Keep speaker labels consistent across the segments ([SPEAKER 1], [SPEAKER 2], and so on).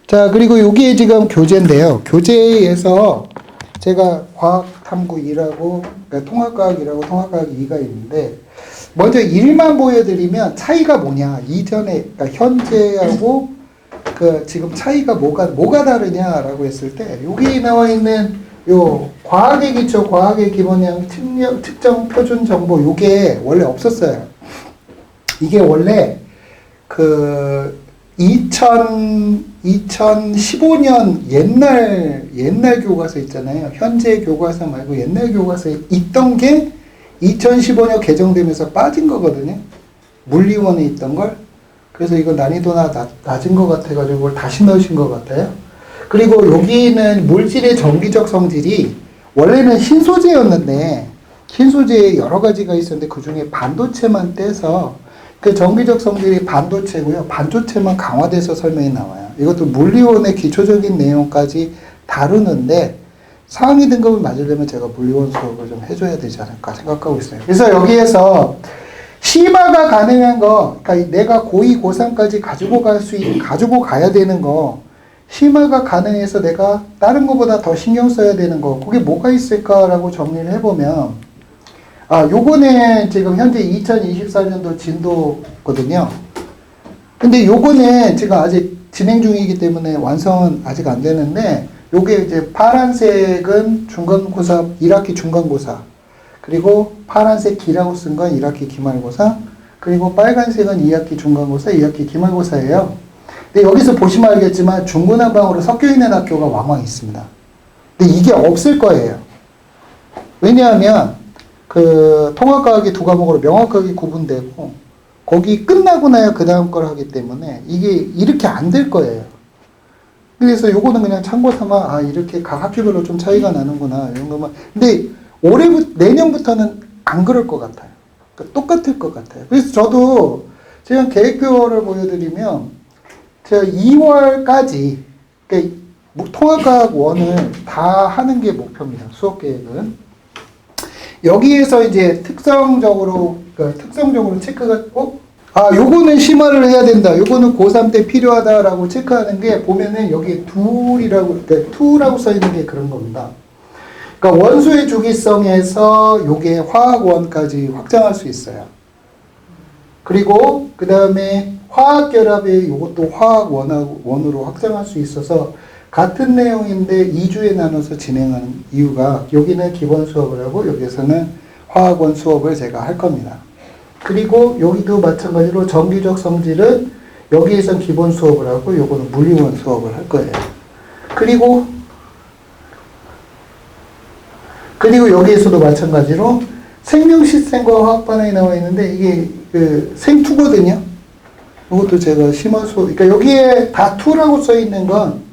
[SPEAKER 1] 자, 그리고 여기에 지금 교재인데요. 교재에서 제가 과학탐구 2라고, 그러니까 통합과학 1하고 통합과학 2가 있는데, 먼저 1만 보여드리면 차이가 뭐냐. 이전에, 그러니까 현재하고 그 지금 차이가 뭐가 다르냐라고 했을 때, 여기 나와 있는 요 과학의 기초, 과학의 기본형, 특정 표준 정보, 요게 원래 없었어요. 이게 원래 그 2015년 옛날 교과서 있잖아요. 현재 교과서 말고 옛날 교과서에 있던 게 2015년 개정되면서 빠진 거거든요. 물리원에 있던 걸. 그래서 이거 난이도나 낮은 것 같아가지고 이걸 다시 넣으신 것 같아요. 그리고 여기는 물질의 정기적 성질이 원래는 신소재였는데, 신소재에 여러 가지가 있었는데 그 중에 반도체만 떼서 그 정기적 성질이 반도체고요. 반도체만 강화돼서 설명이 나와요. 이것도 물리원의 기초적인 내용까지 다루는데 상위 등급을 맞으려면 제가 물리원 수업을 좀 해줘야 되지 않을까 생각하고 있어요. 그래서 여기에서 심화가 가능한 거, 그러니까 내가 고2, 고3까지 가지고 가야 되는 거, 심화가 가능해서 내가 다른 것보다 더 신경 써야 되는 거, 그게 뭐가 있을까라고 정리를 해보면, 요거는 지금 현재 2024년도 진도거든요. 근데 요거는 지금 아직 진행 중이기 때문에 완성은 아직 안 되는데, 요게 이제 파란색은 중간고사, 1학기 중간고사, 그리고 파란색 기라고 쓴 건 1학기 기말고사, 그리고 빨간색은 2학기 중간고사, 2학기 기말고사예요. 근데 여기서 보시면 알겠지만 중구난방으로 섞여 있는 학교가 왕왕 있습니다. 근데 이게 없을 거예요. 왜냐하면 그 통합과학이 두 과목으로 명확하게 구분되고 거기 끝나고 나야 그 다음 걸 하기 때문에 이게 이렇게 안 될 거예요. 그래서 요거는 그냥 참고 삼아, 이렇게 각 학교별로 좀 차이가 나는구나 이런 것만. 근데 내년부터는 안 그럴 것 같아요. 그러니까 똑같을 것 같아요. 그래서 저도 제가 계획표를 보여드리면 제가 2월까지 그러니까 통합과학 1을 다 하는 게 목표입니다. 수업 계획은. 여기에서 이제 특성적으로 체크가 요거는 심화를 해야 된다. 요거는 고3 때 필요하다라고 체크하는 게 보면은 여기 투라고 써 있는 게 그런 겁니다. 그러니까 원소의 주기성에서 요게 화학원까지 확장할 수 있어요. 그리고 그 다음에 화학결합에 요것도 화학원으로 확장할 수 있어서 같은 내용인데 2주에 나눠서 진행하는 이유가 여기는 기본 수업을 하고 여기서는 화학원 수업을 제가 할 겁니다. 그리고 여기도 마찬가지로 정기적 성질은 여기에선 기본 수업을 하고 요거는 물리원 수업을 할 거예요. 그리고 여기에서도 마찬가지로 생명시스템과 화학 반응이 나와 있는데 이게 그 생투거든요. 이것도 제가 심화 수업, 그러니까 여기에 다 투라고 써 있는 건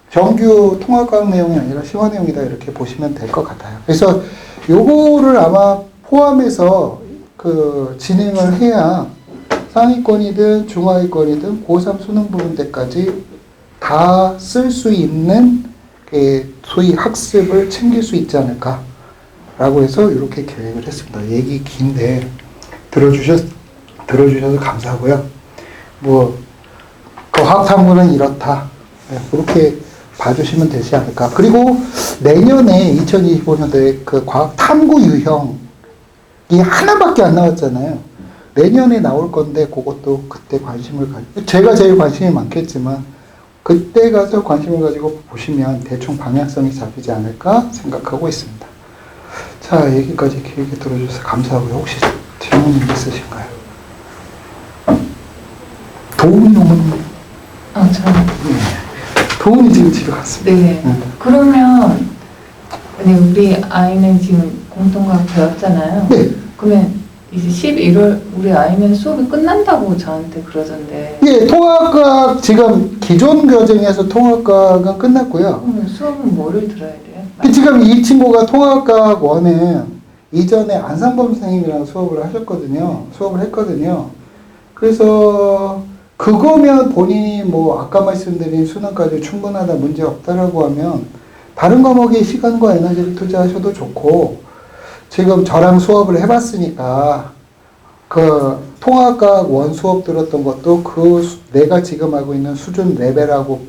[SPEAKER 1] 정규 통합과학 내용이 아니라 심화 내용이다 이렇게 보시면 될 것 같아요. 그래서 요거를 아마 포함해서 그 진행을 해야 상위권이든 중하위권이든 고3 수능 보는 데까지 다 쓸 수 있는 소위 학습을 챙길 수 있지 않을까 라고 해서 이렇게 계획을 했습니다. 얘기 긴데 들어주셔서 감사하고요. 그 화학탐구는 이렇다. 네, 그렇게 봐주시면 되지 않을까. 그리고 내년에 2025년도에 그 과학탐구 유형이 하나밖에 안 나왔잖아요. 내년에 나올 건데 그것도 그때 관심을 가지고 제가 제일 관심이 많겠지만 그때 가서 관심을 가지고 보시면 대충 방향성이 잡히지 않을까 생각하고 있습니다. 자, 여기까지 길게 들어주셔서 감사하고요. 혹시 질문 있으신가요? 도훈님은? 도훈이 지금 집에 갔습니다.
[SPEAKER 2] 네. 그러면 우리 아이는 지금 공통과학 배웠잖아요.
[SPEAKER 1] 네.
[SPEAKER 2] 그러면 이제 11월 우리 아이는 수업이 끝난다고 저한테 그러던데.
[SPEAKER 1] 예, 통합과학 지금 기존 교정에서 통합과학은 끝났고요.
[SPEAKER 2] 수업은 뭐를 들어야 돼요?
[SPEAKER 1] 지금 이 친구가 통합과학 1은 이전에 안상범 선생님이랑 수업을 했거든요. 그래서 그거면 본인이 아까 말씀드린 수능까지 충분하다, 문제 없다라고 하면 다른 과목에 시간과 에너지를 투자하셔도 좋고, 지금 저랑 수업을 해봤으니까 그 통합과학 1 수업 들었던 것도 내가 지금 하고 있는 수준 레벨하고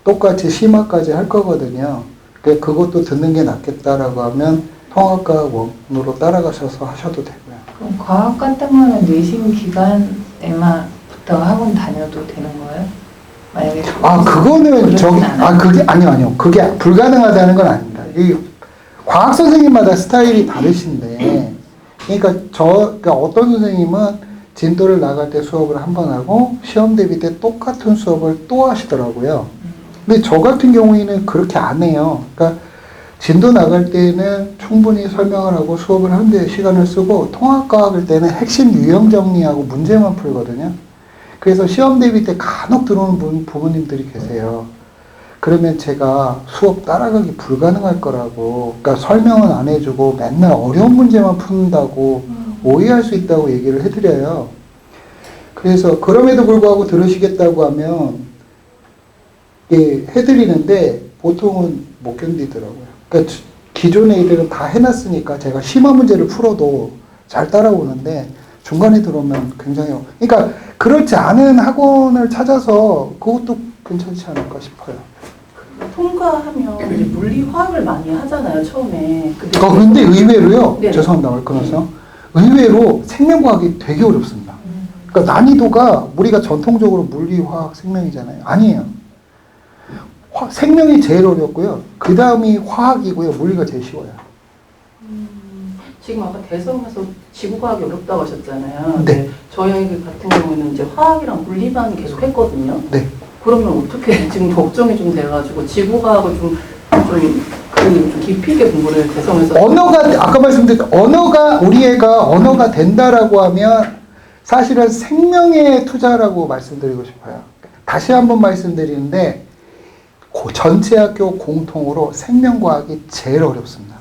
[SPEAKER 1] 똑같이 심화까지 할 거거든요. 그것도 듣는 게 낫겠다라고 하면 통합과학 원으로 따라가셔서 하셔도 되고요.
[SPEAKER 2] 그럼 과학 같은 거는 내신 기간에만부터 학원 다녀도 되는 거예요? 만약에
[SPEAKER 1] 그거는
[SPEAKER 2] 그렇진 않아요?
[SPEAKER 1] 그게 아니요. 그게 불가능하다는 건 아닙니다. 이 과학 선생님마다 스타일이 다르신데, 그러니까 어떤 선생님은 진도를 나갈 때 수업을 한 번 하고 시험 대비 때 똑같은 수업을 또 하시더라고요. 근데 저 같은 경우에는 그렇게 안 해요. 그러니까 진도 나갈 때는 충분히 설명을 하고 수업을 하는데 시간을 쓰고 통합과학일 때는 핵심 유형 정리하고 문제만 풀거든요. 그래서 시험 대비 때 간혹 들어오는 부모님들이 계세요. 그러면 제가 수업 따라가기 불가능할 거라고, 그러니까 설명은 안 해주고 맨날 어려운 문제만 푼다고 오해할 수 있다고 얘기를 해드려요. 그래서 그럼에도 불구하고 들으시겠다고 하면 해드리는데 보통은 못 견디더라고요. 그러니까 기존의 애들은 다 해놨으니까 제가 심화 문제를 풀어도 잘 따라오는데 중간에 들어오면 굉장히, 그러니까 그렇지 않은 학원을 찾아서 그것도 괜찮지 않을까 싶어요.
[SPEAKER 3] 통과하면 이제 물리 화학을 많이 하잖아요, 처음에.
[SPEAKER 1] 근데 의외로요,
[SPEAKER 3] 네.
[SPEAKER 1] 죄송합니다, 말 끊어서. 의외로 생명과학이 되게 어렵습니다. 그러니까 난이도가 우리가 전통적으로 물리, 화학, 생명이잖아요. 아니에요. 생명이 제일 어렵고요. 그 다음이 화학이고요. 물리가 제일 쉬워요.
[SPEAKER 3] 지금 아까 대성에서 지구과학이 어렵다고 하셨잖아요.
[SPEAKER 1] 네.
[SPEAKER 3] 저희 아이 같은 경우는 이제 화학이랑 물리만 계속 했거든요.
[SPEAKER 1] 네.
[SPEAKER 3] 그러면 어떻게 지금 걱정이 좀 돼가지고 지구과학을 좀 깊이 있게 공부를 대성에서
[SPEAKER 1] 아까 말씀드린 우리 애가 언어가 된다라고 하면 사실은 생명에 투자라고 말씀드리고 싶어요. 다시 한번 말씀드리는데 전체 학교 공통으로 생명과학이 제일 어렵습니다.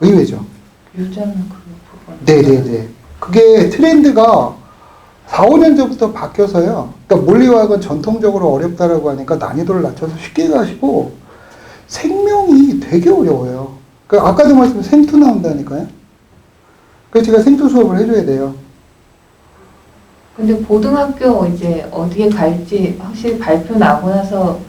[SPEAKER 1] 의외죠?
[SPEAKER 2] 유전 그 부분.
[SPEAKER 1] 네네네. 그게 트렌드가 4, 5년 전부터 바뀌어서요. 그러니까 물리화학은 전통적으로 어렵다라고 하니까 난이도를 낮춰서 쉽게 가시고 생명이 되게 어려워요. 그러니까 아까도 말씀드린 생투 나온다니까요. 그래서 제가 생투 수업을 해줘야 돼요.
[SPEAKER 2] 근데 고등학교 이제 어디에 갈지 확실히 발표 나고 나서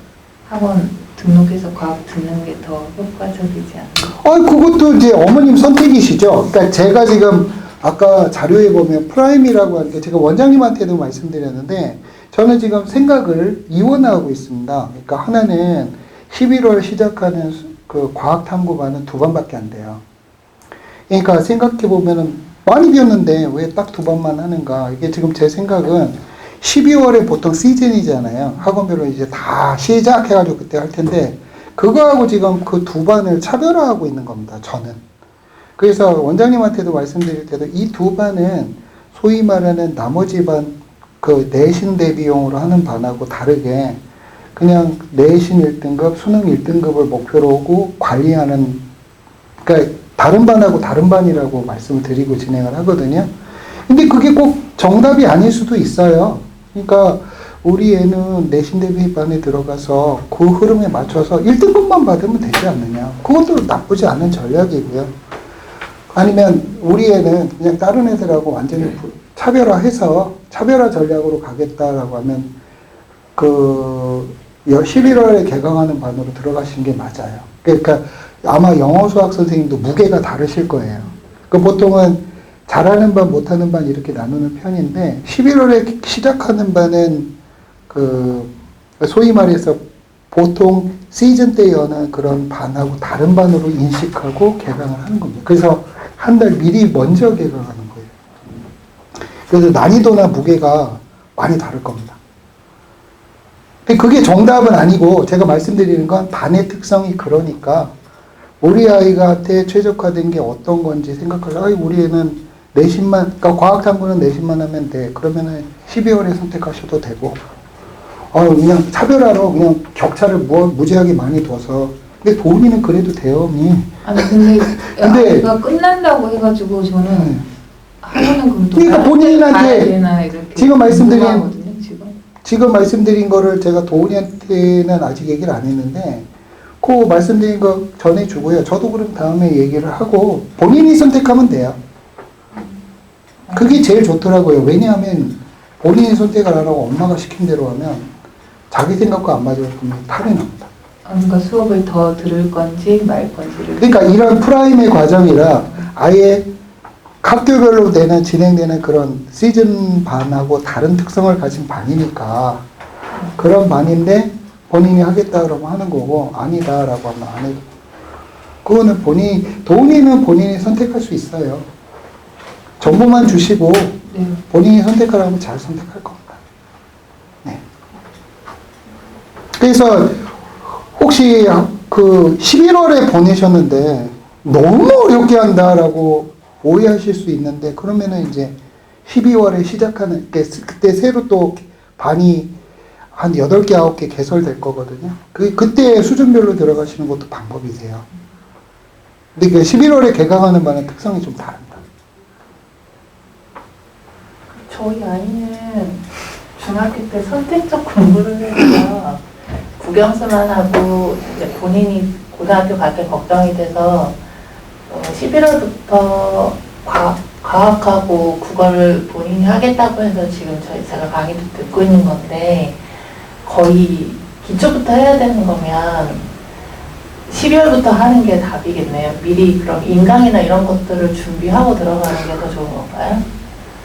[SPEAKER 2] 학원 등록해서 과학 듣는 게 더 효과적이지 않나요?
[SPEAKER 1] 그것도 이제 어머님 선택이시죠. 그러니까 제가 지금 아까 자료에 보면 프라임이라고 하는 게 제가 원장님한테도 말씀드렸는데 저는 지금 생각을 이원화하고 있습니다. 그러니까 하나는 11월 시작하는 그 과학탐구반은 2반밖에 안 돼요. 그러니까 생각해 보면은 많이 비었는데 왜 딱 2반만 하는가? 이게 지금 제 생각은 12월에 보통 시즌이잖아요. 학원별로 이제 다 시작해가지고 그때 할 텐데 그거하고 지금 그 2반을 차별화하고 있는 겁니다. 저는. 그래서 원장님한테도 말씀드릴 때도 이 2반은 소위 말하는 나머지 반 그 내신 대비용으로 하는 반하고 다르게 그냥 내신 1등급, 수능 1등급을 목표로 하고 관리하는, 그러니까 다른 반하고 다른 반이라고 말씀을 드리고 진행을 하거든요. 근데 그게 꼭 정답이 아닐 수도 있어요. 그러니까 우리 애는 내신 대비 반에 들어가서 그 흐름에 맞춰서 1등급만 받으면 되지 않느냐. 그것도 나쁘지 않은 전략이고요. 아니면 우리 애는 그냥 다른 애들하고 완전히 차별화해서 차별화 전략으로 가겠다라고 하면 그 11월에 개강하는 반으로 들어가신 게 맞아요. 그러니까 아마 영어 수학 선생님도 무게가 다르실 거예요. 그 보통은 잘하는 반, 못하는 반 이렇게 나누는 편인데 11월에 시작하는 반은 그 소위 말해서 보통 시즌 때 여는 그런 반하고 다른 반으로 인식하고 개강을 하는 겁니다. 그래서 한 달 미리 먼저 개강하는 거예요. 그래서 난이도나 무게가 많이 다를 겁니다. 그게 정답은 아니고 제가 말씀드리는 건 반의 특성이 그러니까 우리 아이한테 최적화된 게 어떤 건지 생각하셔서 우리 애는 내신만, 그러니까 과학탐구는 내신만 하면 돼. 그러면은 12월에 선택하셔도 되고 그냥 차별화로 그냥 격차를 무지하게 많이 둬서 근데 도움이는 그래도 돼요, 언니.
[SPEAKER 2] 아니 근데 이거 끝난다고 해가지고 저는 학원은 그럼 또
[SPEAKER 1] 그러니까 본인한테
[SPEAKER 2] 가야 되나 이렇게
[SPEAKER 1] 지금
[SPEAKER 2] 궁금하거든요,
[SPEAKER 1] 지금 말씀드린 거를 제가 도훈이한테는 아직 얘기를 안 했는데 그 말씀드린 거 전해주고요. 저도 그럼 다음에 얘기를 하고 본인이 선택하면 돼요. 그게 제일 좋더라고요. 왜냐하면 본인이 선택을 안 하고 엄마가 시킨 대로 하면 자기 생각과 안 맞으면 분명히 탈이 납니다.
[SPEAKER 2] 그러니까 수업을 더 들을 건지 말 건지를.
[SPEAKER 1] 그러니까 이런 프라임의 과정이라 아예 학교별로 진행되는 그런 시즌 반하고 다른 특성을 가진 반이니까 그런 반인데 본인이 하겠다 그러면 하는 거고 아니다라고 하면 안 해도 그거는 돈이는 본인이 선택할 수 있어요. 정보만 주시고
[SPEAKER 2] 네.
[SPEAKER 1] 본인이 선택하라면 잘 선택할 겁니다. 네. 그래서 혹시 그 11월에 보내셨는데 너무 어렵게 한다라고 오해하실 수 있는데 그러면은 이제 12월에 시작하는 그때 새로 또 반이 한 8개, 9개 개설될 거거든요. 그때 수준별로 들어가시는 것도 방법이세요. 근데 그 11월에 개강하는 반은 특성이 좀 다릅니다.
[SPEAKER 3] 저희 아이는 중학교 때 선택적 공부를 해서 국영수만 하고 이제 본인이 고등학교 갈 게 걱정이 돼서 11월부터 과학하고 국어를 본인이 하겠다고 해서 지금 제가 강의도 듣고 있는 건데 거의 기초부터 해야 되는 거면 12월부터 하는 게 답이겠네요. 미리 그럼 인강이나 이런 것들을 준비하고 들어가는 게 더 좋은 건가요?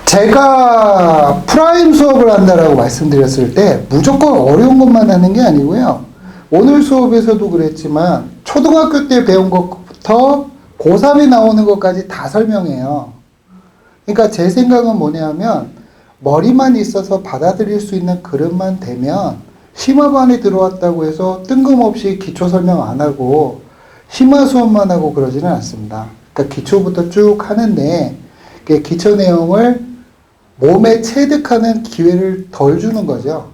[SPEAKER 1] 제가 프라임 수업을 한다라고 말씀드렸을 때 무조건 어려운 것만 하는 게 아니고요. 오늘 수업에서도 그랬지만 초등학교 때 배운 것부터 고3에 나오는 것까지 다 설명해요. 그러니까 제 생각은 뭐냐면 머리만 있어서 받아들일 수 있는 그릇만 되면 심화반에 들어왔다고 해서 뜬금없이 기초 설명 안 하고 심화 수업만 하고 그러지는 않습니다. 그러니까 기초부터 쭉 하는데 기초 내용을 몸에 체득하는 기회를 덜 주는 거죠.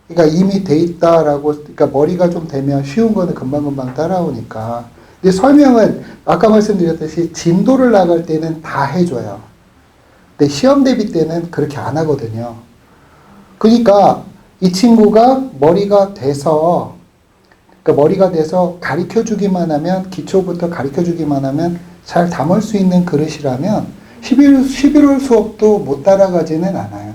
[SPEAKER 1] 그러니까 이미 돼 있다라고, 그러니까 머리가 좀 되면 쉬운 거는 금방금방 따라오니까. 근데 설명은 아까 말씀드렸듯이 진도를 나갈 때는 다 해줘요. 근데 시험 대비 때는 그렇게 안 하거든요. 그러니까 이 친구가 머리가 돼서 가르쳐 주기만 하면, 기초부터 가르쳐 주기만 하면 잘 담을 수 있는 그릇이라면 11월 수업도 못 따라가지는 않아요.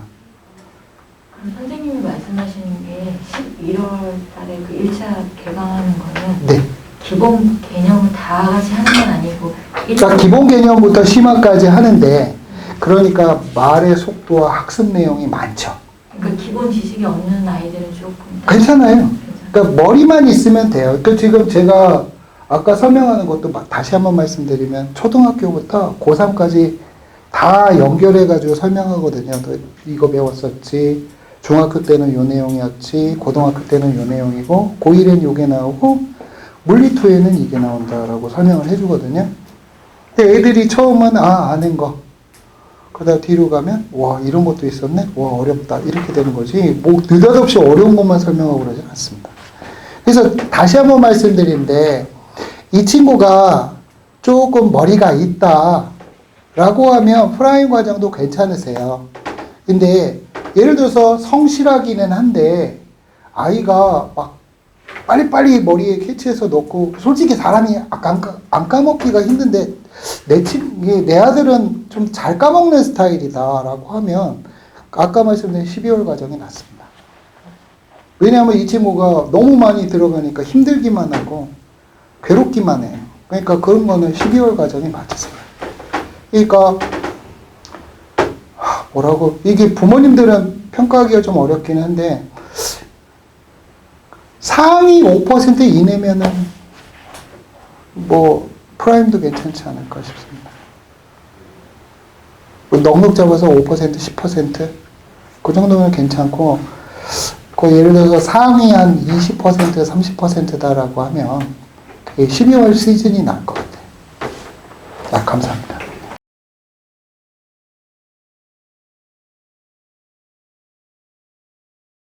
[SPEAKER 4] 선생님이 말씀하시는 게 11월 달에 그 1차 개강하는 거는
[SPEAKER 1] 네.
[SPEAKER 4] 기본 개념을 다 같이 하는 건 아니고
[SPEAKER 1] 그러니까 기본 개념부터 심화까지 하는데 그러니까 말의 속도와 학습 내용이 많죠.
[SPEAKER 4] 그러니까 기본 지식이 없는 아이들은 조금
[SPEAKER 1] 괜찮아요. 그러니까 머리만 있으면 돼요. 그 지금 제가 아까 설명하는 것도 다시 한번 말씀드리면 초등학교부터 고3까지 다 연결해가지고 설명하거든요. 너 이거 배웠었지. 중학교 때는 요 내용이었지. 고등학교 때는 요 내용이고 고1엔 요게 나오고 물리2에는 이게 나온다라고 설명을 해주거든요. 근데 애들이 처음은 아는 거. 그러다 뒤로 가면 와 이런 것도 있었네. 와 어렵다. 이렇게 되는 거지. 뭐 느닷없이 어려운 것만 설명하고 그러진 않습니다. 그래서 다시 한번 말씀드리는데 이 친구가 조금 머리가 있다 라고 하면 프라임 과정도 괜찮으세요. 근데 예를 들어서 성실하기는 한데 아이가 막 빨리빨리 머리에 캐치해서 넣고 솔직히 사람이 안 까먹기가 힘든데 내 아들은 좀 잘 까먹는 스타일이다 라고 하면 아까 말씀드린 12월 과정이 낫습니다. 왜냐하면 이 친구가 너무 많이 들어가니까 힘들기만 하고 괴롭기만 해요. 그러니까 그런 거는 12월 과정이 맞으세요. 그러니까 뭐라고 이게 부모님들은 평가하기가 좀 어렵긴 한데 상위 5% 이내면은 뭐 프라임도 괜찮지 않을까 싶습니다. 뭐 넉넉 잡아서 5% 10% 그 정도면 괜찮고 그 예를 들어서 상위 한 20% 30%다라고 하면 12월 시즌이 날 것 같아요. 자, 감사합니다.